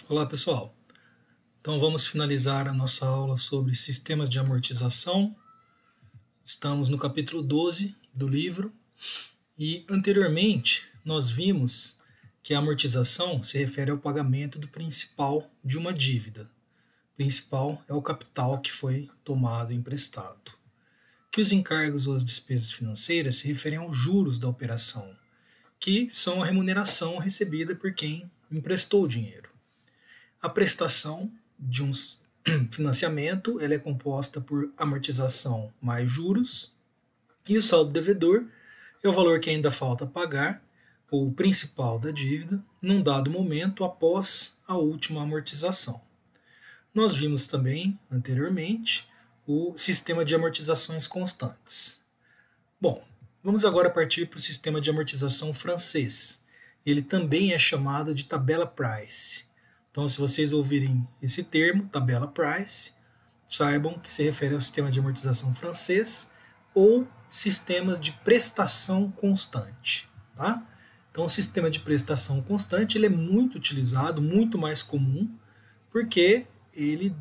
Olá pessoal, então vamos finalizar a nossa aula sobre sistemas de amortização. Estamos no capítulo 12 do livro e anteriormente nós vimos que a amortização se refere ao pagamento do principal de uma dívida. O principal é o capital que foi tomado emprestado. Que os encargos ou as despesas financeiras se referem aos juros da operação, que são a remuneração recebida por quem emprestou o dinheiro. A prestação de um financiamento ela é composta por amortização mais juros, e o saldo devedor é o valor que ainda falta pagar, ou o principal da dívida, num dado momento após a última amortização. Nós vimos também, anteriormente, o sistema de amortizações constantes. Bom, vamos agora partir para o sistema de amortização francês. Ele também é chamado de tabela Price. Então, se vocês ouvirem esse termo, tabela Price, saibam que se refere ao sistema de amortização francês ou sistemas de prestação constante. Tá? Então, o sistema de prestação constante ele é muito utilizado, muito mais comum, porque ele,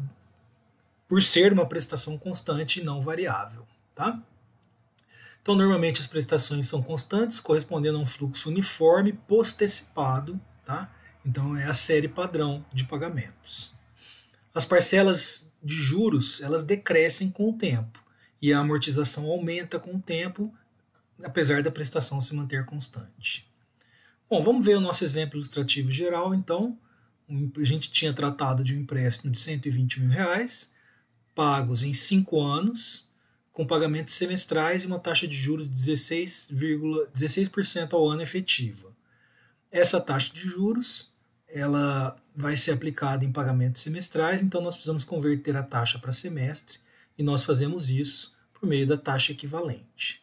por ser uma prestação constante e não variável. Tá? Então, normalmente as prestações são constantes, correspondendo a um fluxo uniforme postecipado, tá? Então é a série padrão de pagamentos. As parcelas de juros elas decrescem com o tempo e a amortização aumenta com o tempo, apesar da prestação se manter constante. Bom, vamos ver o nosso exemplo ilustrativo geral. Então, a gente tinha tratado de um empréstimo de R$120 mil, pagos em 5 anos, com pagamentos semestrais e uma taxa de juros de 16% ao ano efetiva. Essa taxa de juros ela vai ser aplicada em pagamentos semestrais, então nós precisamos converter a taxa para semestre e nós fazemos isso por meio da taxa equivalente.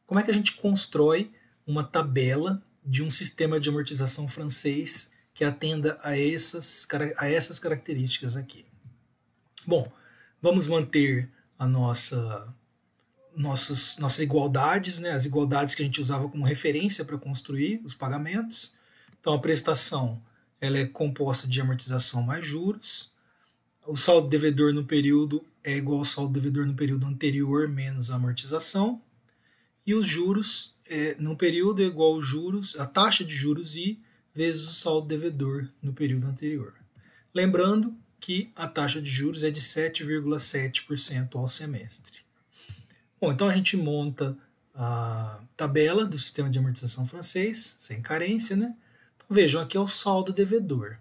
Como é que a gente constrói uma tabela de um sistema de amortização francês que atenda a essas características aqui? Bom, vamos manter a nossas igualdades, né, as igualdades que a gente usava como referência para construir os pagamentos. Então a prestação ela é composta de amortização mais juros. O saldo devedor no período é igual ao saldo devedor no período anterior menos a amortização. E os juros no período é igual aos juros, a taxa de juros I vezes o saldo devedor no período anterior. Lembrando que a taxa de juros é de 7,7% ao semestre. Bom, então a gente monta a tabela do sistema de amortização francês, sem carência, né? Vejam, aqui é o saldo devedor.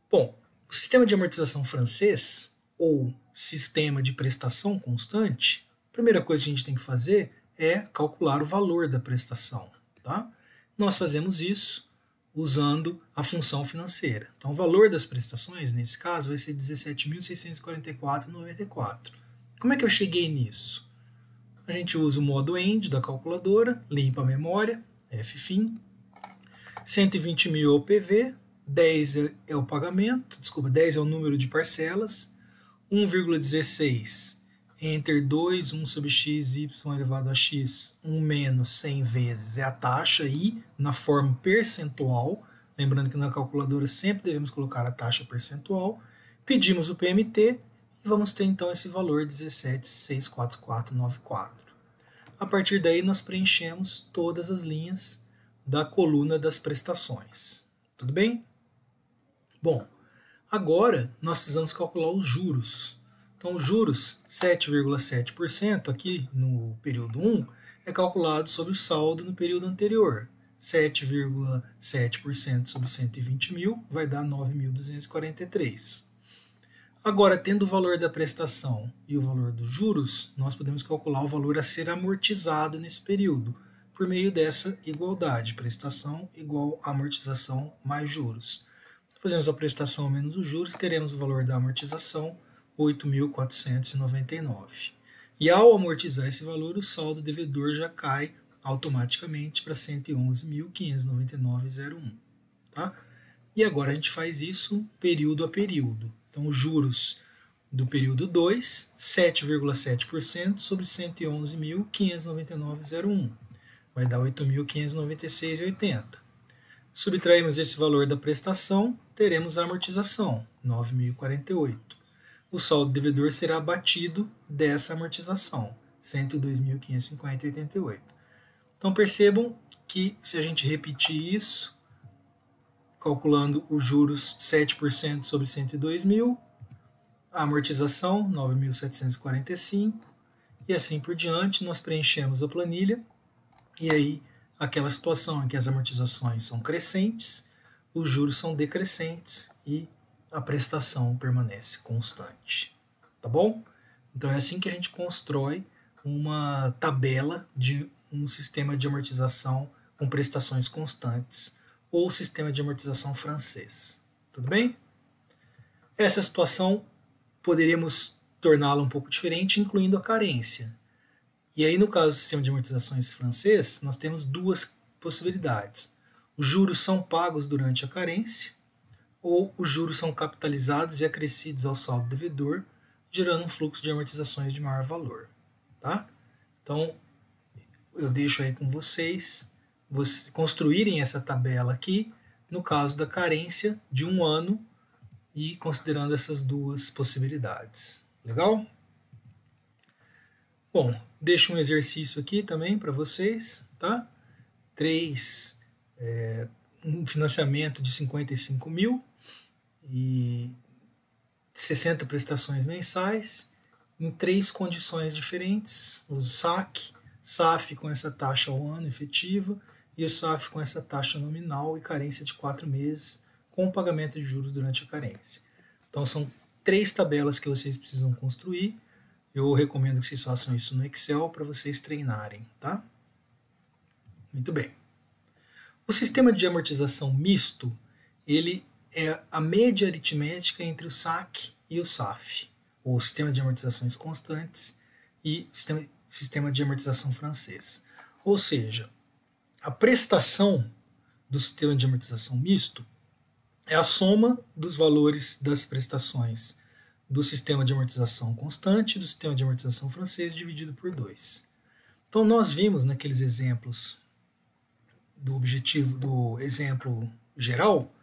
Bom, o sistema de amortização francês, ou sistema de prestação constante, a primeira coisa que a gente tem que fazer é calcular o valor da prestação. Tá? Nós fazemos isso usando a função financeira. Então, o valor das prestações, nesse caso, vai ser R$ 17.644,94. Como é que eu cheguei nisso? A gente usa o modo END da calculadora, limpa a memória, Ffin, 120 mil é o PV, 10 é o pagamento, 10 é o número de parcelas, 1,16 entre 2, 1 sobre x, y elevado a x, 1 menos 100 vezes é a taxa I na forma percentual, lembrando que na calculadora sempre devemos colocar a taxa percentual, pedimos o PMT e vamos ter então esse valor 17.644,94. A partir daí nós preenchemos todas as linhas da coluna das prestações. Tudo bem? Bom, agora nós precisamos calcular os juros. Então, os juros 7,7% aqui no período 1 é calculado sobre o saldo no período anterior. 7,7% sobre 120 mil vai dar 9.243. Agora, tendo o valor da prestação e o valor dos juros, nós podemos calcular o valor a ser amortizado nesse período, por meio dessa igualdade, prestação igual a amortização mais juros. Fazemos a prestação menos os juros, teremos o valor da amortização, 8.499. E ao amortizar esse valor, o saldo devedor já cai automaticamente para 111.599,01. Tá? E agora a gente faz isso período a período. Então, os juros do período 2, 7,7% sobre 111.599,01. Vai dar 8.596,80. Subtraímos esse valor da prestação, teremos a amortização, 9.048. O saldo devedor será abatido dessa amortização, 102.550,88. Então percebam que se a gente repetir isso, calculando os juros 7% sobre 102 mil, a amortização 9.745 e assim por diante, nós preenchemos a planilha e aí aquela situação em que as amortizações são crescentes, os juros são decrescentes e a prestação permanece constante. Tá bom? Então é assim que a gente constrói uma tabela de um sistema de amortização com prestações constantes ou sistema de amortização francês. Tudo bem? Essa situação poderíamos torná-la um pouco diferente, incluindo a carência. E aí, no caso do sistema de amortizações francês, nós temos duas possibilidades. Os juros são pagos durante a carência, ou os juros são capitalizados e acrescidos ao saldo devedor, gerando um fluxo de amortizações de maior valor. Tá? Então, eu deixo aí com vocês construírem essa tabela aqui, no caso da carência de 1 ano, e considerando essas duas possibilidades. Legal? Bom, deixo um exercício aqui também para vocês, tá? Um financiamento de 55 mil e 60 prestações mensais em 3 condições diferentes: o SAC, SAF com essa taxa ao ano efetiva e o SAF com essa taxa nominal e carência de 4 meses com o pagamento de juros durante a carência. Então são 3 tabelas que vocês precisam construir. Eu recomendo que vocês façam isso no Excel para vocês treinarem, tá? Muito bem. O sistema de amortização misto, ele é a média aritmética entre o SAC e o SAF, ou sistema de amortizações constantes e sistema de amortização francês. Ou seja, a prestação do sistema de amortização misto é a soma dos valores das prestações do sistema de amortização constante e do sistema de amortização francês dividido por 2. Então nós vimos naqueles exemplos do exemplo geral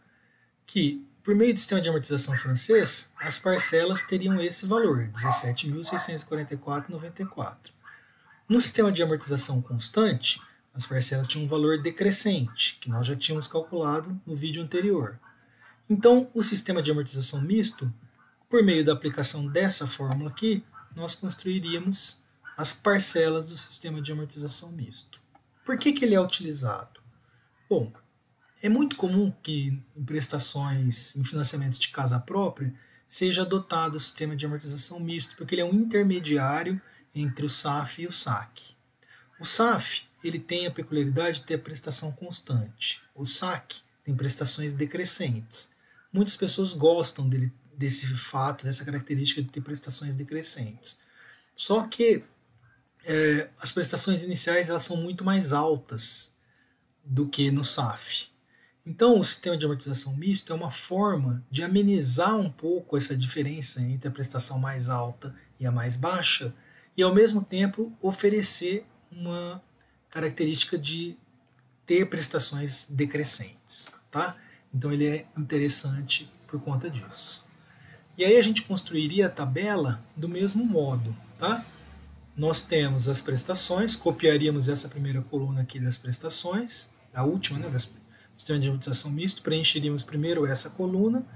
que por meio do sistema de amortização francês as parcelas teriam esse valor, 17.644,94. No sistema de amortização constante, as parcelas tinham um valor decrescente, que nós já tínhamos calculado no vídeo anterior. Então, o sistema de amortização misto, por meio da aplicação dessa fórmula aqui, nós construiríamos as parcelas do sistema de amortização misto. Por que ele é utilizado? Bom, é muito comum que em prestações, em financiamentos de casa própria, seja adotado o sistema de amortização misto, porque ele é um intermediário entre o SAF e o SAC. O SAF ele tem a peculiaridade de ter a prestação constante. O SAC tem prestações decrescentes. Muitas pessoas gostam desse fato, dessa característica de ter prestações decrescentes. Só que as prestações iniciais elas são muito mais altas do que no SAF. Então, o sistema de amortização misto é uma forma de amenizar um pouco essa diferença entre a prestação mais alta e a mais baixa e, ao mesmo tempo, oferecer uma característica de ter prestações decrescentes. Tá? Então, ele é interessante por conta disso. E aí a gente construiria a tabela do mesmo modo. Tá? Nós temos as prestações, copiaríamos essa primeira coluna aqui das prestações, a última, né, das sistema de amortização misto, preencheríamos primeiro essa coluna,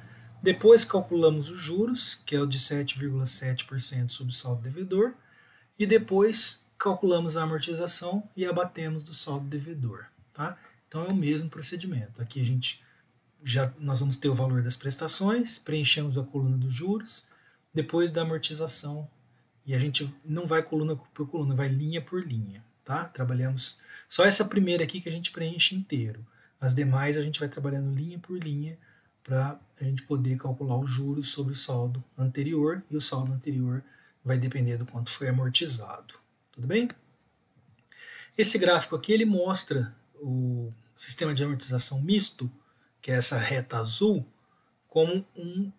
depois calculamos os juros, que é o de 7,7% sobre o saldo devedor, e depois calculamos a amortização e abatemos do saldo devedor. Tá? Então é o mesmo procedimento. Aqui nós vamos ter o valor das prestações, preenchemos a coluna dos juros, depois da amortização, e a gente não vai coluna por coluna, vai linha por linha. Tá? Trabalhamos só essa primeira aqui que a gente preenche inteiro. As demais a gente vai trabalhando linha por linha para a gente poder calcular os juros sobre o saldo anterior, e o saldo anterior vai depender do quanto foi amortizado. Tudo bem? Esse gráfico aqui ele mostra o sistema de amortização misto, que é essa reta azul, como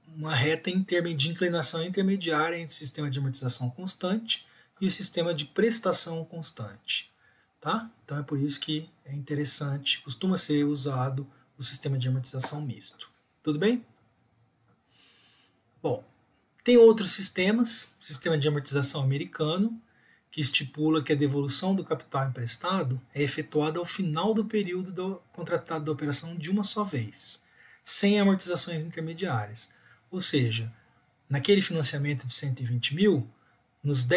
uma reta de inclinação intermediária entre o sistema de amortização constante e o sistema de prestação constante. Tá? Então é por isso que é interessante, costuma ser usado o sistema de amortização misto. Tudo bem? Bom, tem outros sistemas, o sistema de amortização americano, que estipula que a devolução do capital emprestado é efetuada ao final do período contratado da operação de uma só vez, sem amortizações intermediárias. Ou seja, naquele financiamento de 120 mil, nos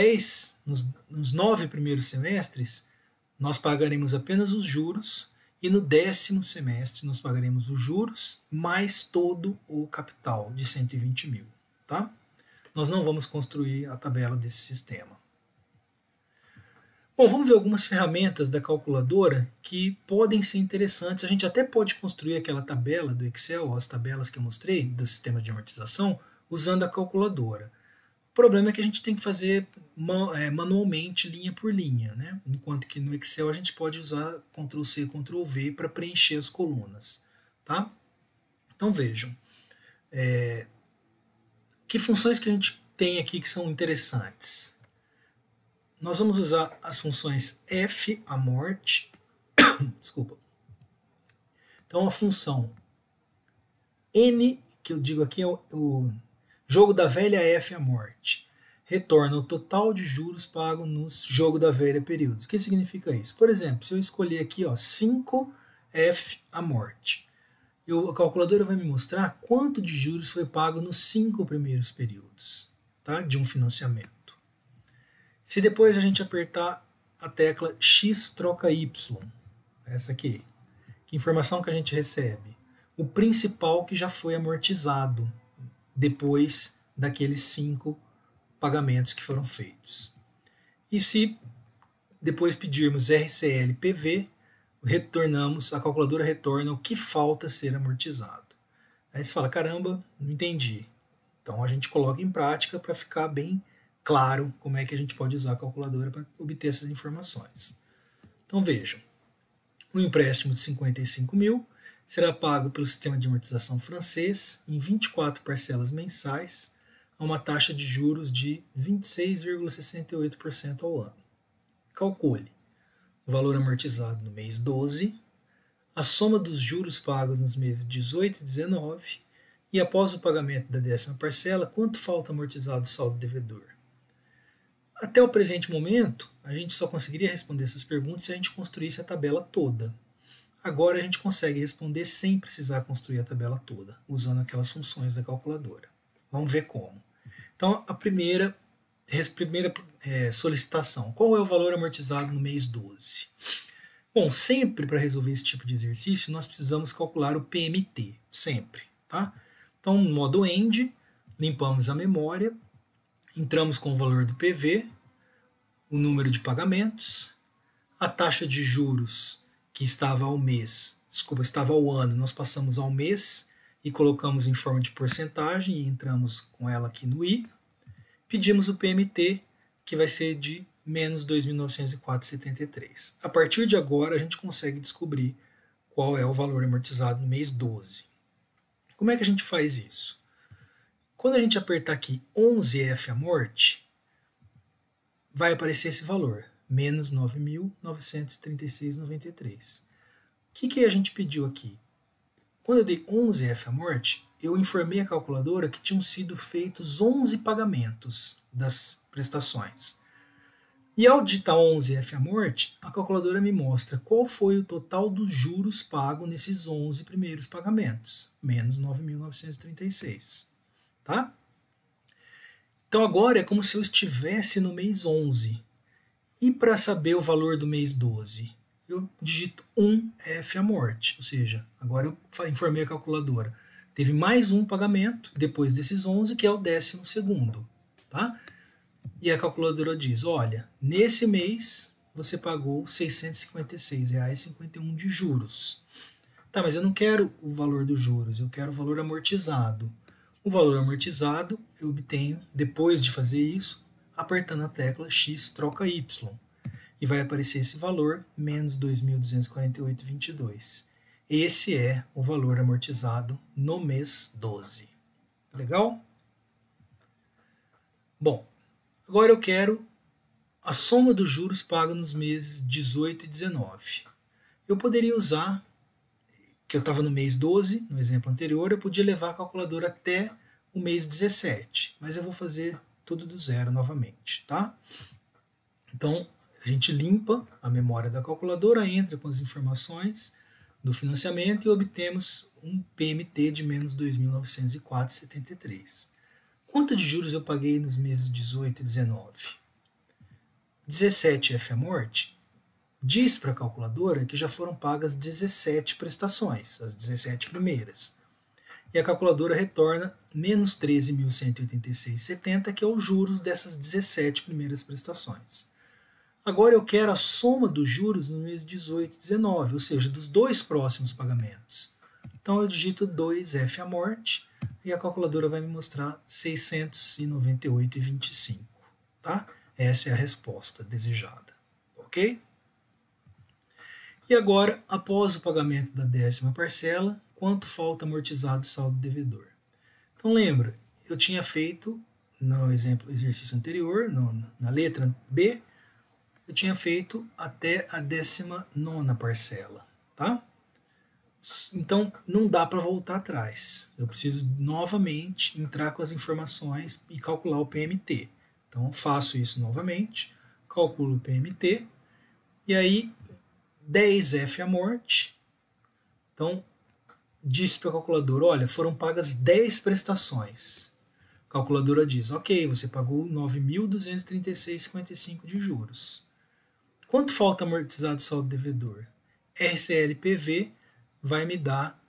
9 primeiros semestres, nós pagaremos apenas os juros, e no 10º semestre nós pagaremos os juros mais todo o capital de 120 mil. Tá? Nós não vamos construir a tabela desse sistema. Bom, vamos ver algumas ferramentas da calculadora que podem ser interessantes. A gente até pode construir aquela tabela do Excel, as tabelas que eu mostrei do sistema de amortização, usando a calculadora. O problema é que a gente tem que fazer manualmente, linha por linha, né? Enquanto que no Excel a gente pode usar Ctrl+C, Ctrl+V para preencher as colunas. Tá? Então vejam, que funções que a gente tem aqui que são interessantes? Nós vamos usar as funções f_amort. Desculpa. Então a função n, que eu digo aqui é o jogo da velha f_amort, retorna o total de juros pago no jogo da velha período. O que significa isso? Por exemplo, se eu escolher aqui 5f_amort, a calculadora vai me mostrar quanto de juros foi pago nos 5 primeiros períodos, tá, de um financiamento. Se depois a gente apertar a tecla X troca Y, essa aqui, que informação que a gente recebe? O principal que já foi amortizado depois daqueles 5 pagamentos que foram feitos. E se depois pedirmos RCL-PV, a calculadora retorna o que falta ser amortizado. Aí você fala, caramba, não entendi. Então a gente coloca em prática para ficar bem claro como é que a gente pode usar a calculadora para obter essas informações. Então vejam, um empréstimo de 55 mil será pago pelo sistema de amortização francês em 24 parcelas mensais a uma taxa de juros de 26,68% ao ano. Calcule o valor amortizado no mês 12, a soma dos juros pagos nos meses 18 e 19 e após o pagamento da 10ª parcela, quanto falta amortizado do saldo devedor. Até o presente momento, a gente só conseguiria responder essas perguntas se a gente construísse a tabela toda. Agora a gente consegue responder sem precisar construir a tabela toda, usando aquelas funções da calculadora. Vamos ver como. Então, a primeira solicitação. Qual é o valor amortizado no mês 12? Bom, sempre para resolver esse tipo de exercício, nós precisamos calcular o PMT, sempre. Tá? Então, no modo END, limpamos a memória, entramos com o valor do PV, o número de pagamentos, a taxa de juros que estava ao ano, nós passamos ao mês e colocamos em forma de porcentagem e entramos com ela aqui no I. Pedimos o PMT, que vai ser de menos 2.904,73. A partir de agora, a gente consegue descobrir qual é o valor amortizado no mês 12. Como é que a gente faz isso? Quando a gente apertar aqui 11f_amort, vai aparecer esse valor, menos 9.936,93. O que a gente pediu aqui? Quando eu dei 11f_amort, eu informei a calculadora que tinham sido feitos 11 pagamentos das prestações. E ao digitar 11f_amort, a calculadora me mostra qual foi o total dos juros pagos nesses 11 primeiros pagamentos, menos 9.936. Tá? Então agora é como se eu estivesse no mês 11. E para saber o valor do mês 12, eu digito 1f_amort, ou seja, agora eu informei a calculadora. Teve mais um pagamento depois desses 11, que é o 12º. Tá? E a calculadora diz, olha, nesse mês você pagou R$ 656,51 de juros. Tá, mas eu não quero o valor dos juros, eu quero o valor amortizado. O valor amortizado eu obtenho, depois de fazer isso, apertando a tecla X troca Y. E vai aparecer esse valor, menos 2.248,22. Esse é o valor amortizado no mês 12. Legal? Bom, agora eu quero a soma dos juros pagos nos meses 18 e 19. Eu poderia usar que eu estava no mês 12, no exemplo anterior, eu podia levar a calculadora até o mês 17, mas eu vou fazer tudo do zero novamente, tá? Então, a gente limpa a memória da calculadora, entra com as informações do financiamento e obtemos um PMT de menos 2.904,73. Quanto de juros eu paguei nos meses 18 e 19? 17F a morte diz para a calculadora que já foram pagas 17 prestações, as 17 primeiras. E a calculadora retorna menos 13.186,70, que é os juros dessas 17 primeiras prestações. Agora eu quero a soma dos juros no mês 18 e 19, ou seja, dos dois próximos pagamentos. Então eu digito 2F a morte e a calculadora vai me mostrar 698,25. Tá? Essa é a resposta desejada. Ok? E agora, após o pagamento da 10ª parcela, quanto falta amortizado saldo devedor? Então lembra, eu tinha feito, no exercício anterior, na letra B, eu tinha feito até a 19ª parcela. Tá? Então não dá para voltar atrás. Eu preciso novamente entrar com as informações e calcular o PMT. Então eu faço isso novamente, calculo o PMT, e aí 10F a morte. Então, disse para a calculadora, olha, foram pagas 10 prestações. A calculadora diz, ok, você pagou 9.236,55 de juros. Quanto falta amortizado saldo devedor? RCLPV vai me dar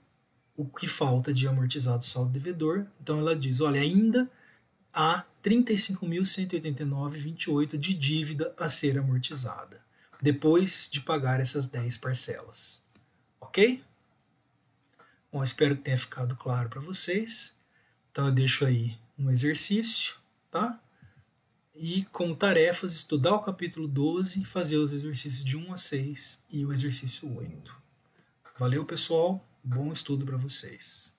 o que falta de amortizado saldo devedor. Então ela diz, olha, ainda há 35.189,28 de dívida a ser amortizada, depois de pagar essas 10 parcelas. Ok? Bom, espero que tenha ficado claro para vocês. Então eu deixo aí um exercício, tá? E como tarefas, estudar o capítulo 12 e fazer os exercícios de 1 a 6 e o exercício 8. Valeu, pessoal. Bom estudo para vocês.